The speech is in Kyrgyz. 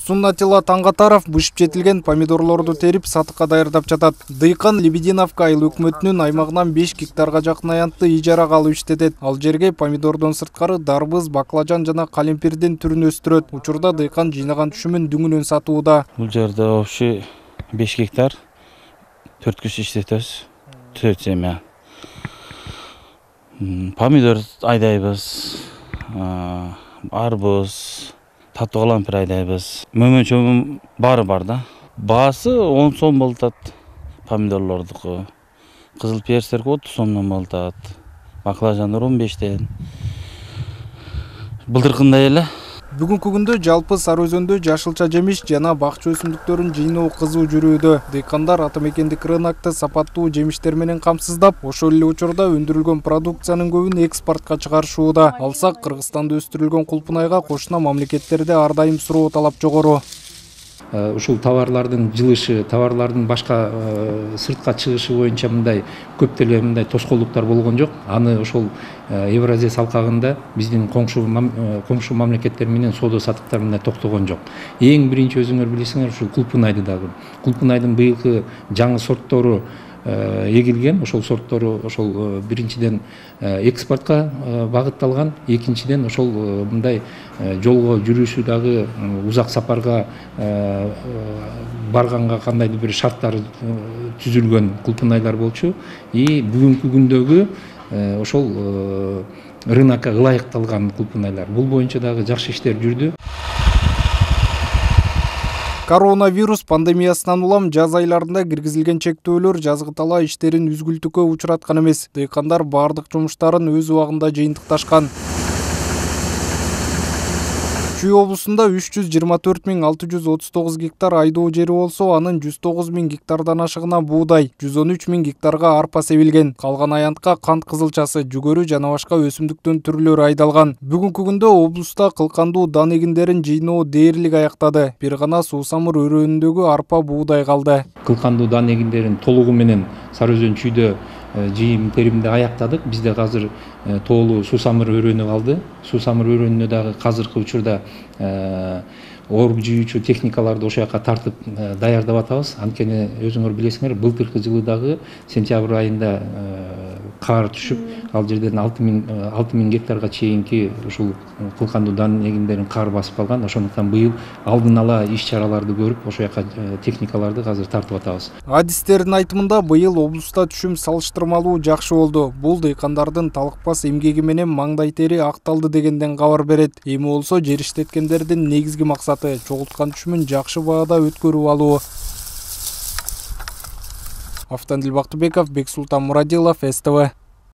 Суннатилла Таңгатаров бышып жетилген помидорлорду терип сатыкка даярдап жатат. Дыйкан Лебединовка айыл өкмөтүнүн аймагынан 5 гектарга жакын аянтты ижарага алып иштетет. Ал жерге помидордон сырткары дарбыз, баклажан жана калемпирдин түрүн өстүрөт. Учурда дыйкан жыйнаган түшүмүн дүңүнөн сатууда. Бул жерде вообще 5 гектар 4 киши иштетебиз. 4 семья. Помидор айдайбыз, арбуз, татуу калампир айдайбыз. Мөмөн-чөмөн баары бар да. Баасы 10 сом болтат помидорлордуку. Кызыл перстерге 30 сомдон болтат. Баклажандар 15тен. Былтыркындай эле. Бүгүнкү күндө жалпы Сары Өзөндө жашылча жемиш жана бакча өсүмдүктөрүн жыйноо кызуу жүрүүдө. Дыйкандар ата мекендик рынокто сапаттуу жемиштер менен камсыздап, ошол эле учурда өндүрүлгөн продукциянын көбүн экспортко чыгарышууда. Алсак, Кыргызстанда өстүрүлгөн кулпунайга кошуна мамлекеттерде ар дайым суроо талап жогору. Ушул товарлардын жылышы, товарлардын башка сыртка чыгышы боюнча мындай көп деле мындай тоскоолдуктар болгон жок. Аны ошол Евразия салкагында биздин коңшу мамлекеттер менен соода саттыктар мындай токтогон жок. Эң биринчи өзүңөр билесиңер ушул кулпунайды дагы. Кулпунайдын быйылкы жаңы сорттору эгилген, ошол сорттору ошол биринчиден экспортко багытталган, экинчиден ошол мындай жолго жүрүшү дагы узак сапарга барганга кандайдыр бир шарттар түзүлгөн кулпунайлар болчу. И бүгүнкү күндөгү ошол рынокко ылайыкталган кулпунайлар. Бул боюнча дагы жакшы иштер жүрдү. Коронавирус пандемиясынан улам жаз айларында киргизилген чектөөлөр жазгытала иштерин үзгүлтүккө учураткан эмес. Дыйкандар бардык жумуштарын өз убагында жыйынтыкташкан. Чүй облусунда 324.639 гектар айдоо жери болсо, анын 109.000 гектардан ашыгына буудай, 113.000 гектарга арпа себилген. Калган аянтка кант кызылчасы, жүгөрү жана башка өсүмдүктүн түрлөрү айдалган. Бүгүнкү күндө облуста кылкандуу дан эгиндерин жыйноо дээрлик аяктады. Бир гана суусамыр өрөөнүндөгү арпа буудай калды. Кылкандуу дан эгиндерин толугу менен Сары Өзөн чүйдө жыйым теримди аяктадык. Бизде азыр тоолуу суусамыр өрөөнү калды. Суусамыр өрөөнүнө дагы азыркы учурда ооруп жүйүүчү техникаларды ошол жака тартып даярдап атабыз. Анткени өзүңөр билесиңер, былтыркы жылы дагы сентябрь айында кар түшүп, ал жерден 6000 гектарга чейинки ушул кылкандуу дан эгиндерин кар басып калган. Ошондуктан быйыл алдын ала иш чараларды көрүп, ошол жака техникаларды азыр тартып атабыз. Адистердин айтымында быйыл облуста түшүм салыштырмалуу жакшы болду. Бул дыйкандардын талыкпас эмгеги менен маңдай тери акталды дегенден кабар берет. Эми болсо жер иштеткендердин негизги максаты чогулткан түшүмүн жакшы баада өткөрүп алуу. Автандил Бактыбеков, Бексултан Мурадилов, СТВ.